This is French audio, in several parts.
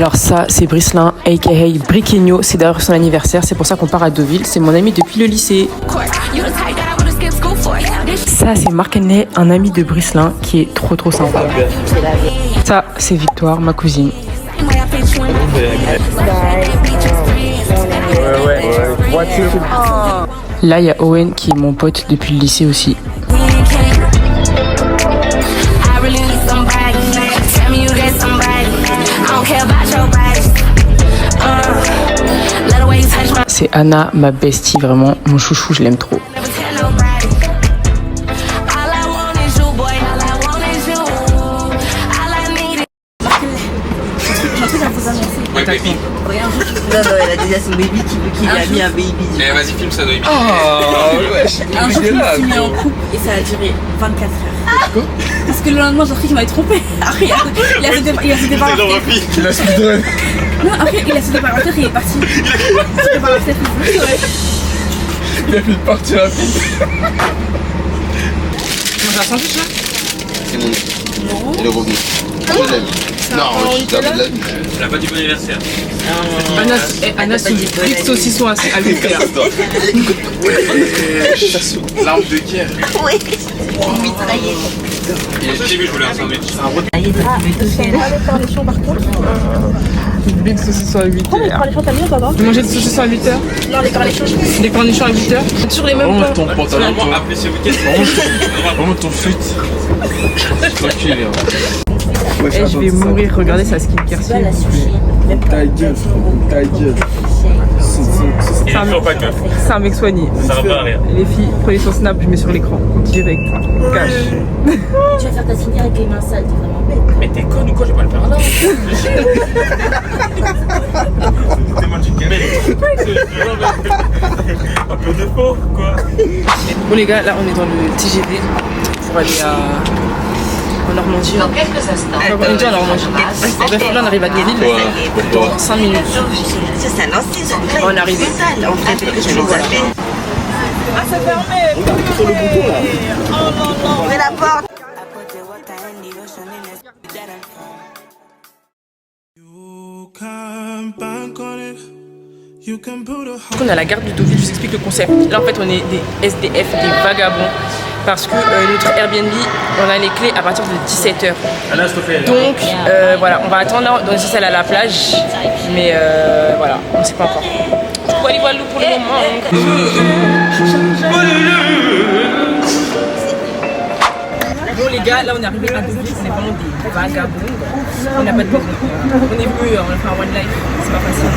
Alors ça, c'est Bricelin, aka Briquigno. C'est d'ailleurs son anniversaire, c'est pour ça qu'on part à Deauville. C'est mon ami depuis le lycée. Ça, c'est Marc Henley, un ami de Bricelin qui est trop sympa. Ça, c'est Victoire, ma cousine. Là, il y a Owen qui est mon pote depuis le lycée aussi. C'est Anna, ma bestie, vraiment mon chouchou, je l'aime trop. Ouais, baby. Regarde, non, elle a déjà son baby qui lui a mis un baby. Mais vas-y, filme ça, baby. Oh, wesh. Un jour, je me suis mis en couple et ça a duré 24 heures. Parce que le lendemain, j'ai appris qu'il m'avait trompé. Après, il a fait des barres. Il a speedrun. Non, après, il a fait des barres et il est parti. Il a fait une partie rapide. On va sandwich là? C'est mon nom. Il est revenu. Je l'aime. Non, je t'avais de la vie. Elle a pas dit bon anniversaire. Anna sous frites saucisson à 8 heures. L'arme de guerre. Oui, mitraillé. J'ai vu, je voulais un sandwich. Big saucisson à 8 Oh, les heures. cornichons, t'as mis ou pas? Vous mangez des saucissons à 8 heures? Non, les cornichons, je Des cornichons à 8 heures? Sur les mêmes Remonte plats. ton pantalon, toi. Appelez ce week-end. Remonte ton fut. Tranquille, Et je vais mourir, regardez sa skincare. Ta gueule. Ta gueule. Et un pas que. C'est un mec soigné. Ça va pas à rien. Les filles, prenez son snap, je mets sur l'écran. Continuez avec cash. Tu vas faire ta signature avec les mains sales, t'es vraiment bête. Mais t'es con ou quoi? Je vais pas le faire là. T'es mal du gamel. Un peu de faux, quoi. Bon les gars, là on est dans le TGV pour aller en Normandie. Dans quelques instants. On est déjà en Normandie. Bref, là on arrive à Deauville dans 5 minutes. C'est un ancien. On est arrivé. On fait quelque chose. Voilà. Ah, c'est fermé. Sur le bouton là. Oh non, non. Ouvrez la porte. On est à la gare de Deauville, je vous explique le concept. Là en fait on est des SDF, des vagabonds. Parce que notre Airbnb, on a les clés à partir de 17h. Donc voilà, on va attendre dans une salle à la plage. Mais voilà, on ne sait pas encore. Voilà pour le moment. Bon les gars, là on est arrivé à Deauville, on est vraiment des vagabonds. On n'a pas de maison. On est venu, on a fait un one life, c'est pas facile.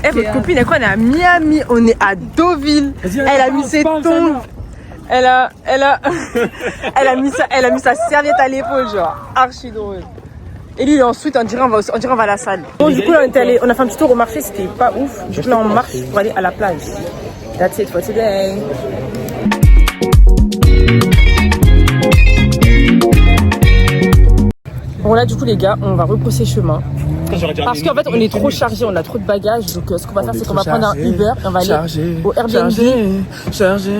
Eh, votre copine, elle est à Miami, on est à Deauville. Elle a mis ses tongs. Elle a mis sa serviette à l'épaule, genre archi drôle. Et lui, ensuite, on dirait on va à la salle. Bon, du coup, là, on a fait un petit tour au marché, c'était pas ouf. Du coup, là, on marche pour aller à la plage. That's it for today. Bon, là, du coup, les gars, on va repousser chemin. Parce qu'en fait, on est trop chargé, on a trop de bagages. Donc, ce qu'on va faire, c'est qu'on va prendre un Uber et on va aller au Airbnb. Chargé.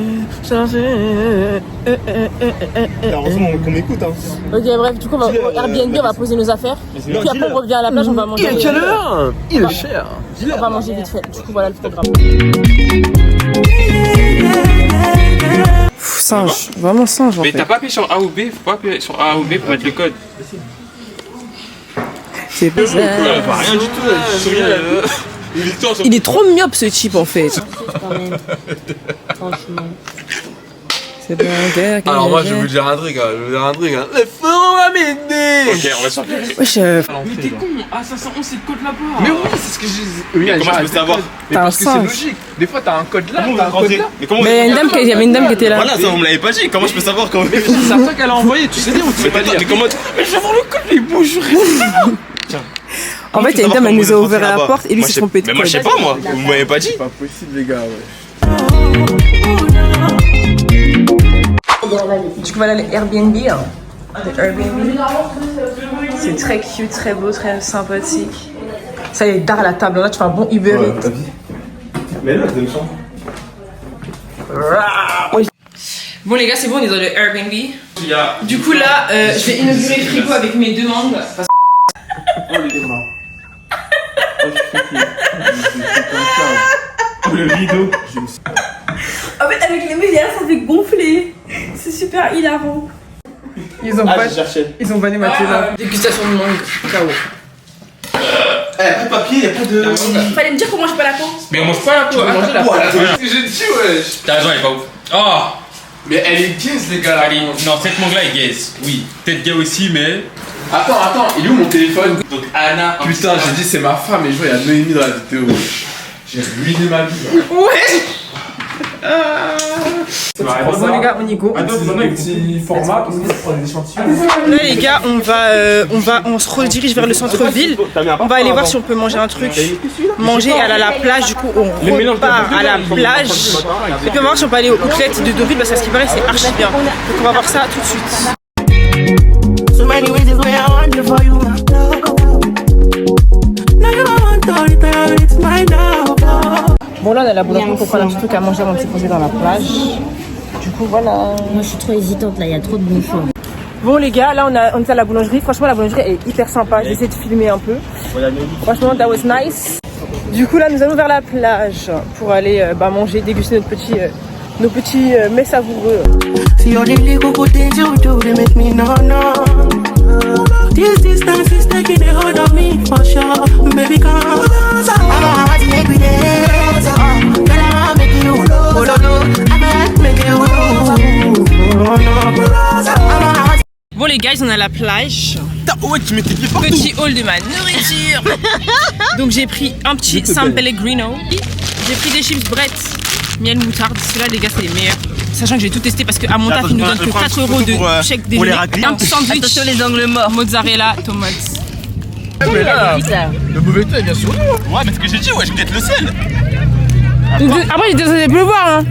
Heureusement qu'on m'écoute, hein. Ok, bref, du coup, on va au Airbnb, on va poser nos affaires. Puis après, on revient à la plage, on va manger. Il est quelle heure? Il est cher. On va manger vite fait. Du coup, voilà le programme. Singe, vraiment singe en Mais fait. t'as pas appuyé sur A ou B? Faut pas appuyer sur A ou B pour mettre le code. C'est bizarre. Rien du tout. Il est trop myope ce type en fait. Franchement. C'est bon, Alors moi je vais vous dire un truc, Les frères on va m'aider. Ok, on va sortir. Wesh, Mais t'es con. Ah, 511, c'est le code là-bas. Mais oui, c'est ce que j'ai dit. Oui, comment je peux savoir? Mais T'as parce un que c'est singe. logique. Des fois t'as un code là, t'as un code là. Mais comment mais il y avait une dame qui était là. Voilà, ça on me l'avait pas dit. Comment je peux savoir comment? Mais c'est à toi qu'elle a envoyé, tu sais dire ou tu sais pas dire. Mais comment? Mais je vais voir le code, les bouches. En fait, il y a une dame, elle nous a ouvert la porte et lui s'est trompé de Mais moi je sais code. pas moi. Vous m'avez pas dit? C'est pas possible les gars, ouais. Du coup, voilà les Airbnb. Les Airbnb. C'est très cute, très beau, très sympathique. Ça y est, dard la table. Là, tu fais un bon Uber Eats. Mais là, c'est une chambre. Bon les gars, c'est bon, on est dans le Airbnb. Du coup là, je vais inaugurer le frigo avec mes demandes. Parce... Le rideau. En fait, avec les médias, ça fait gonfler. C'est super hilarant. Ils ont banni Mathieu là. Dégustation de mangue, KO. Pas de papier, y'a pas de. Fallait me dire qu'on mange pas la peau. Mais on mange pas la peau, on mange la peau. C'est ce que j'ai dit, wesh. T'as raison, elle est pas ouf. Oh! Mais elle est gaze, les gars. Allez, non, cette mangue là est gaze. Oui, peut-être gay aussi, mais. Attends, il est où mon téléphone? Donc Anna. Putain, j'ai dit c'est ma femme et je vois, il y a Noémie dans la vidéo. J'ai ruiné ma vie. Ouais. Bon les gars, on y go. Un petit format, parce que ça prend des échantillons. Là les gars, on se redirige vers le centre-ville. On va aller voir si on peut manger un truc. Manger à la plage, du coup on repart à la plage. Et puis on va voir si on peut aller aux outlets de Deauville parce que à ce qui paraît c'est archi bien. Donc on va voir ça tout de suite. Bon là on a la boulangerie pour prendre un petit truc à manger avant de se poser dans la plage. Du coup voilà. Moi, je suis trop hésitante là, il y a trop de bon choix. Bon les gars, là on est à la boulangerie. Franchement la boulangerie est hyper sympa. J'ai essayé de filmer un peu. Franchement that was nice. Du coup là nous allons vers la plage pour aller manger, déguster nos petits mets savoureux. Bon les gars, on est à la plage. Petit haul de ma nourriture. Donc j'ai pris un petit San Pellegrino. J'ai pris des chips Brett, miel moutarde. Ceux-là les gars c'est les meilleurs. Sachant que j'ai tout testé parce qu'à mon taf ils nous donnent que 4 € de chèque déjeuner. Un petit sandwich. Attention les angles morts. Mozzarella, tomates. Mais là, le mauvais temps il vient sur nous. Ouais, mais ce que j'ai dit, ouais, je peut-être le sel. Après il devait pleuvoir hein.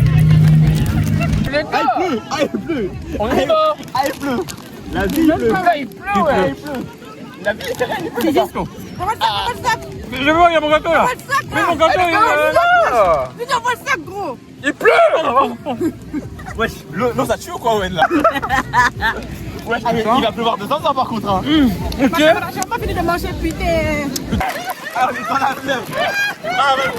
Il pleut. On est mort. Il pleut. La vie il pleut. Il pleut, ouais. La vie est rien, il pleut. Mais je vois, il y a mon gâteau là. Mais mon gâteau il est là. Mais envoie le sac, gros. Il pleut. Wesh, l'eau ça tue ou quoi, Owen là? Wesh, il va pleuvoir de temps en temps par contre. Hein. Ok. J'ai pas fini de manger, putain. Ah, on est dans la flemme. Ah, ouais.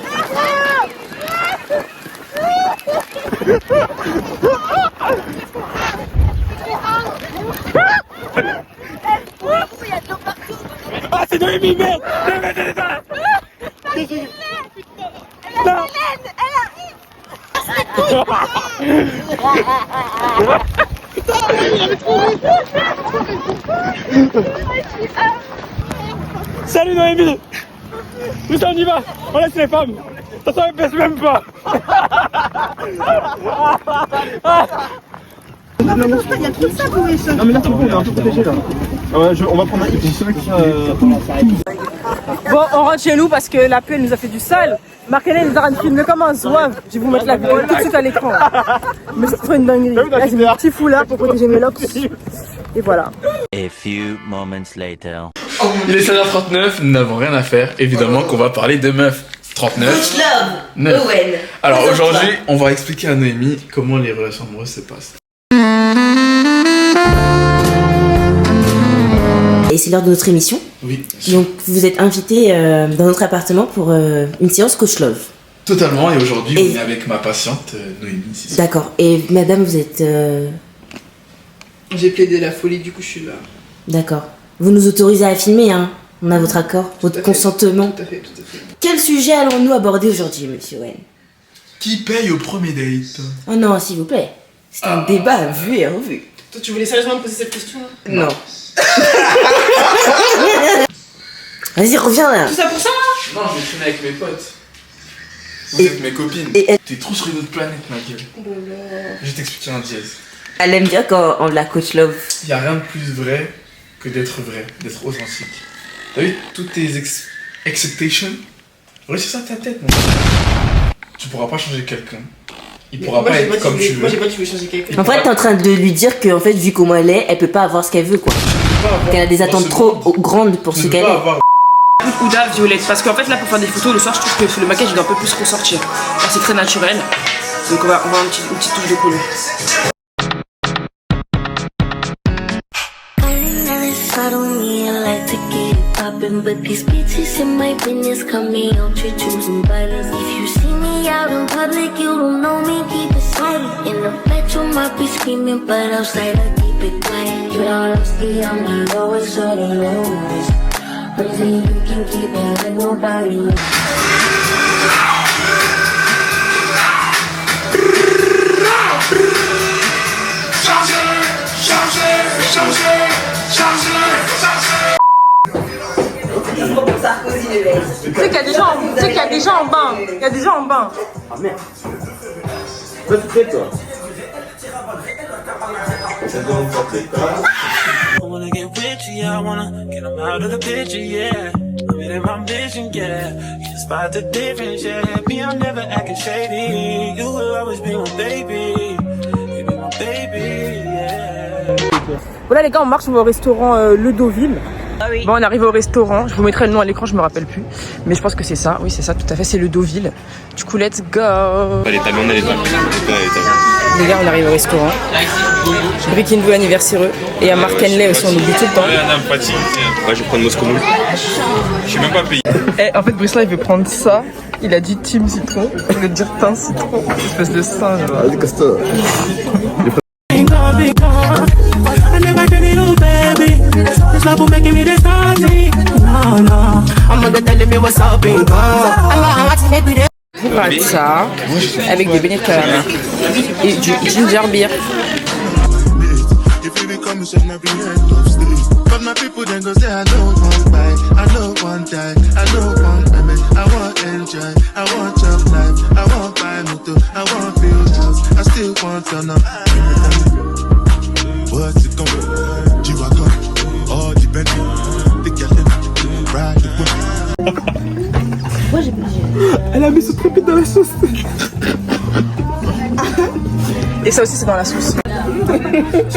Ah, c'est Noémie, merde. Salut Noémie. Putain, on y va. On laisse les femmes. Ça s'en baisse même pas. Il y a tout ça pour les choses. Non mais là c'est bon, on est un peu protégé là. On va prendre un X. Bon, on rentre chez nous parce que la pluie nous a fait du sale. Marc-Hélène nous a filmé comme un zouave. Je vais vous mettre la vidéo tout de suite à l'écran. Mais c'est trop une dinguerie. Là, j'ai mis un petit foulard pour protéger mes locks. Et voilà. A few moments later. Il est 16h39, nous n'avons rien à faire. Évidemment qu'on va parler de meufs. 39. Love. Owen. Alors aujourd'hui, on va expliquer à Noémie comment les relations amoureuses se passent. Et c'est l'heure de notre émission. Oui. Donc vous êtes invité dans notre appartement pour une séance coach love. Totalement, et aujourd'hui on est avec ma patiente Noémie. D'accord. Et madame, vous êtes... J'ai plaidé la folie, du coup je suis là. D'accord. Vous nous autorisez à filmer, hein? On a votre accord, votre consentement. Tout à fait. Quel sujet allons-nous aborder aujourd'hui, monsieur Owen? Qui paye au premier date? Oh non, s'il vous plaît. C'est un débat vu et revu. Toi tu voulais sérieusement me poser cette question hein? Non. Vas-y, reviens là. Tout ça pour ça hein? Non, je vais traîner avec mes potes. Vous êtes mes copines. T'es trop sur une autre planète, ma gueule. Je vais t'expliquer un dièse. Elle aime bien quand on la coach love. Il n'y a rien de plus vrai que d'être vrai, d'être authentique. T'as vu toutes tes expectations? Réussis ça à ta tête, mon gars. Tu pourras pas changer quelqu'un. Il pourra pas être comme tu veux. Moi j'ai pas dit que je voulais changer quelqu'un. En fait, t'es en train de lui dire que, en fait, vu comment elle est, elle peut pas avoir ce qu'elle veut, quoi. Qu'elle a des attentes trop grandes pour ce qu'elle est. Ouda violette. Parce qu'en fait, là, pour faire des photos, le soir, je trouve que le maquillage doit un peu plus ressortir. Là, c'est très naturel. Donc, on va avoir une petite touche de couleur. Follow me, I like to get it poppin', but these bitches in my business come me out to choosing violence. If you see me out in public, you don't know me, keep it silent. In the bedroom, I be screaming, but outside I keep it quiet. You know I'm still on the lowest, so the lowest. Crazy, you can keep it like nobody else. Tu sais qu'il y a des gens, en bain. Il y a des gens en bain. Ah merde. Toi, tu fais toi. I wanna get with you, I wanna get them out of the picture, yeah. I'm in my vision, yeah. You can spot the difference, yeah. Me, I'm never acting shady. You will always be my baby. You be my baby, yeah. Voilà les gars, on marche, on va au restaurant Le Deauville. Ah oui. Bon, on arrive au restaurant, je vous mettrai le nom à l'écran, je me rappelle plus. Mais je pense que c'est ça, oui c'est ça, tout à fait, c'est Le Deauville. Du coup, let's go. Allez, t'as bien, Les gars, on arrive au restaurant. Breaking Blue anniversaire. Et il y a Mark Henley aussi, on oublie tout le temps. Ouais, je vais prendre Moscou Mule. Je suis même pas payé. En fait, Bricelin, il veut prendre ça. Il a dit Team Citron. Je vais dire Teint Citron. Espèce de singe. Vas-y, casse-toi. Ça avec des beignets de calamar et du ginger beer. Elle a mis son trépide dans la sauce. Et ça aussi c'est dans la sauce.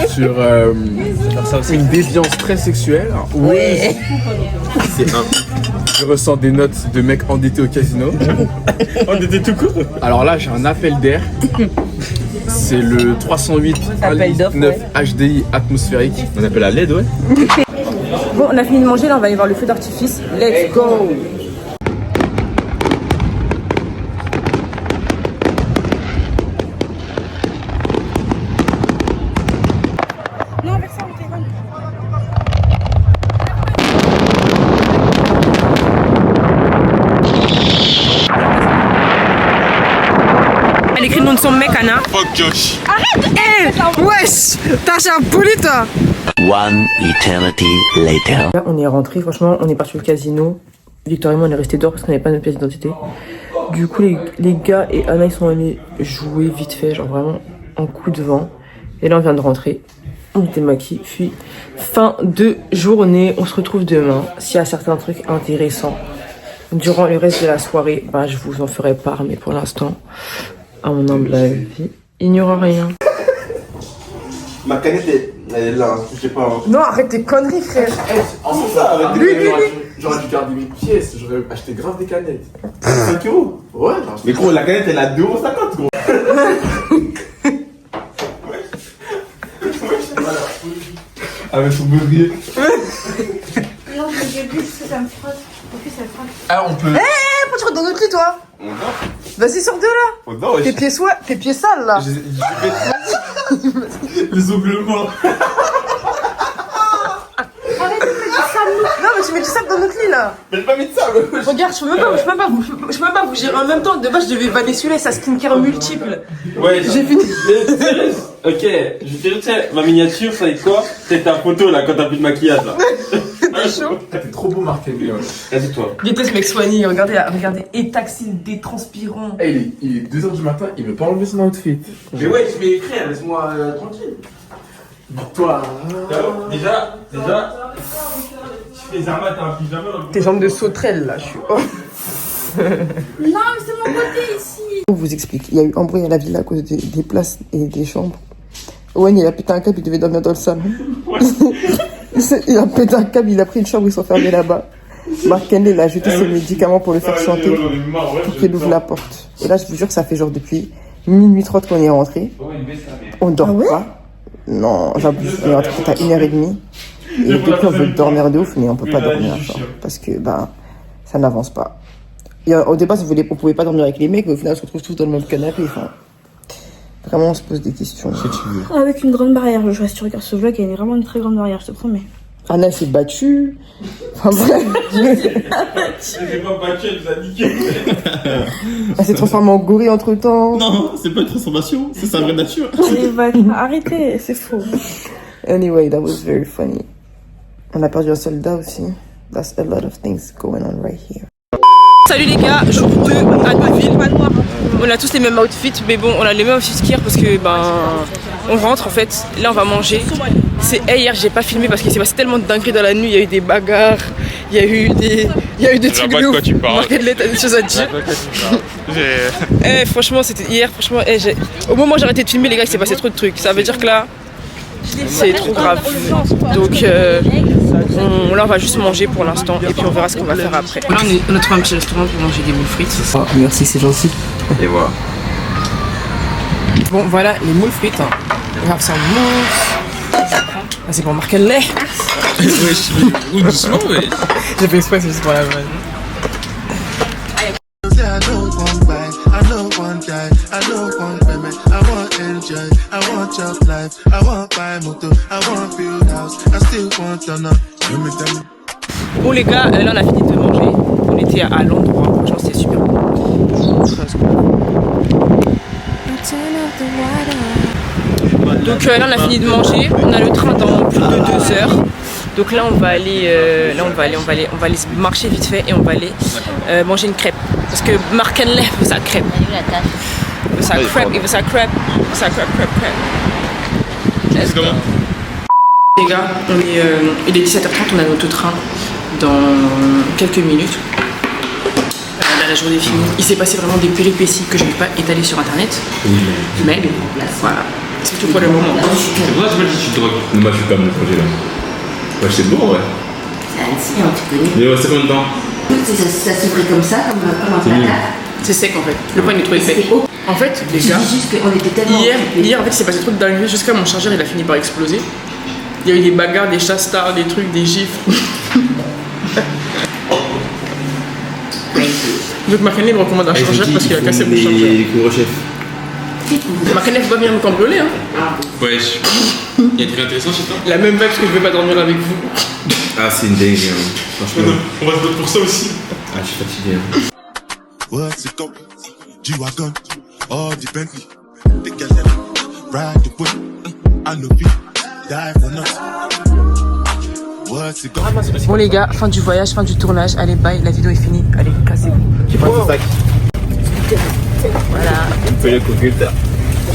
Sur une déviance très sexuelle. Oui. C'est un. Je ressens des notes de mecs endettés au casino. Endettés tout court. Alors là, j'ai un appel d'air. C'est le 308 9 HDI atmosphérique. On appelle à l'aide, ouais. Bon, on a fini de manger, là on va aller voir le feu d'artifice. Let's go. Elle écrit le nom de son mec, Anna. Fuck Josh. Arrête. Wesh, t'as un poli toi. One eternity later. Là, on est rentré, franchement, on est parti au casino. Victor et moi, on est resté dehors parce qu'on n'avait pas notre pièce d'identité. Du coup, les gars et Anna, ils sont allés jouer vite fait, genre vraiment en coup de vent. Et là, on vient de rentrer. On était maquillés. Puis, fin de journée. On se retrouve demain. S'il y a certains trucs intéressants durant le reste de la soirée, bah, je vous en ferai part. Mais pour l'instant, à mon humble avis, il n'y aura rien. Ma canette, elle est là, je sais pas. Hein. Non, arrête tes conneries, frère. En ça, avec J'aurais dû garder mes pièces, j'aurais acheté grave des canettes. 5 euros. Ouais, Mais gros, la canette, elle a 2,50 €, gros. avec son beurrier. Non, j'ai bu parce que ça me frotte. En plus, ça me frotte. Ah, on peut. Pourquoi tu rentres dans notre lit, toi? On dort. Vas-y, sors de là. On dort, ouais. Tes pieds sales, là. Les ongles morts. Non, mais tu mets du sable dans notre lit, là. Mais j'ai pas mis de ça, mais... Regarde, je peux même pas vous gérer en même temps. De base, je devais vanner celui-là, sa skincare multiple. Ouais, J'ai fini. Ok, je vais te dire, ma miniature, ça va être quoi? C'est ta photo là quand t'as plus de maquillage là. T'es chaud. T'es trop beau, Marc Henley. Vas-y, toi. Déteste ce mec soigné, regardez, étaxile, détranspirant. Hey, il est 2h du matin, il veut pas enlever son outfit. Mais ouais, tu m'es écrit, laisse-moi tranquille. Toi. Déjà, tu fais les armates, t'as un pyjama dans le Tes jambes de sauterelle, là, je suis. Oh. Non, mais c'est mon côté ici. On vous explique, il y a eu embrouille à la villa à cause des places et des chambres. Owen, il a pété un câble, il devait dormir dans le salon. Il a pété un câble, il a pris une chambre, ils sont fermés là-bas. Mark Henley, il a ajouté ses médicaments pour le faire chanter, pour qu'il ouvre la porte. Et là, je vous jure que ça fait genre depuis minuit 30 qu'on est rentré. On dort pas. Non, j'abuse. On est rentré à 1h30. Et depuis, on veut dormir de ouf, mais on peut pas dormir genre, parce que ça n'avance pas. Et au départ, on pouvait pas dormir avec les mecs, mais au final, on se retrouve tous dans le même canapé. Enfin, vraiment, on se pose des questions. Avec une grande barrière, je sais pas si tu regardes ce vlog, il y a vraiment une très grande barrière, je te promets. Anna s'est battue. Enfin bref. Elle s'est pas battue, elle nous a niqué. Elle s'est transformée en gorille entre temps. Non, c'est pas une transformation, c'est sa vraie nature. Arrêtez, c'est faux. Anyway, that was very funny. On a perdu un soldat aussi. That's a lot of things going on right here. Salut les gars, jour 2 à Deauville. On a tous les mêmes outfits, mais bon, on a les mêmes outfits qu'hier parce que on rentre en fait. Là, on va manger. Hier, j'ai pas filmé parce qu'il s'est passé tellement de dingueries dans la nuit. Il y a eu des bagarres, il y a eu des trucs de ouf. Marc-Henley, t'as des choses à dire. Franchement, c'était hier. Franchement, au moment où j'ai arrêté de filmer, les gars, il s'est passé trop de trucs. Ça veut dire que là, c'est trop grave. Donc là, on va juste manger pour l'instant et puis on verra ce qu'on va faire après. Là, on a trouvé un petit restaurant pour manger des moules frites. Oh, merci, c'est gentil. Et voilà. Bon, voilà les moules frites. On va faire ça en mousse. Ah, c'est pour Marc-Henley. Ou doucement, ouais. J'ai fait exprès, c'est juste pour la vanne. Bon les gars, là on a fini de manger. On était à l'endroit, franchement c'était super bon. Donc là on a fini de manger, on a le train dans plus de 2 heures. Donc là on va aller marcher vite fait et on va aller manger une crêpe. Parce que Marc-Henley veut sa crêpe. Il veut sa crêpe, C'est comment? Les gars, il est 17h30, on a notre train dans quelques minutes. Là, la journée est finie. Il s'est passé vraiment des péripéties que je ne vais pas étaler sur internet. Mais voilà, c'est tout pour le moment. C'est pour ça que je me dis que tu drogues. Non, moi je suis pas mon projet là. Ouais, c'est bon, ouais. C'est Annecy, hein, tu connais. Mais ouais, c'est combien de temps? Ça s'ouvrait comme ça, comme un placard. C'est sec en fait, le pain il est trop épais. En fait, les gars, hier en fait il s'est passé trop de dingueries jusqu'à mon chargeur il a fini par exploser. Il y a eu des bagarres, des chastards, des trucs, des gifles. Donc Marc-Henley me recommande un chargeur parce qu'il a cassé mon chargeur. Les couvre-chefs. Marc-Henley faut pas venir me cambrioler hein. Wesh. Il y a des trucs intéressants chez toi? La même vibe parce que je vais pas dormir avec vous. Ah, c'est une dingue, hein. Franchement. On va se battre pour ça aussi. Ah, je suis fatigué. Hein. What's it called? G-Wagon, all the Bentley. The girl that ride the whip, I know you die for nothing. What's it called? Bon les gars, fin du voyage, fin du tournage. Allez bye, la vidéo est finie. Allez, cassez-vous. Tu prends ton sac. Voilà. Vous pouvez le computer.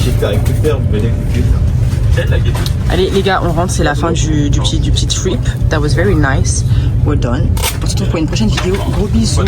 Shifter et computer, vous pouvez le computer. Allez les gars, on rentre, c'est la fin du petit trip. That was very nice. We're done. On se retrouve pour une prochaine vidéo. Gros bisous.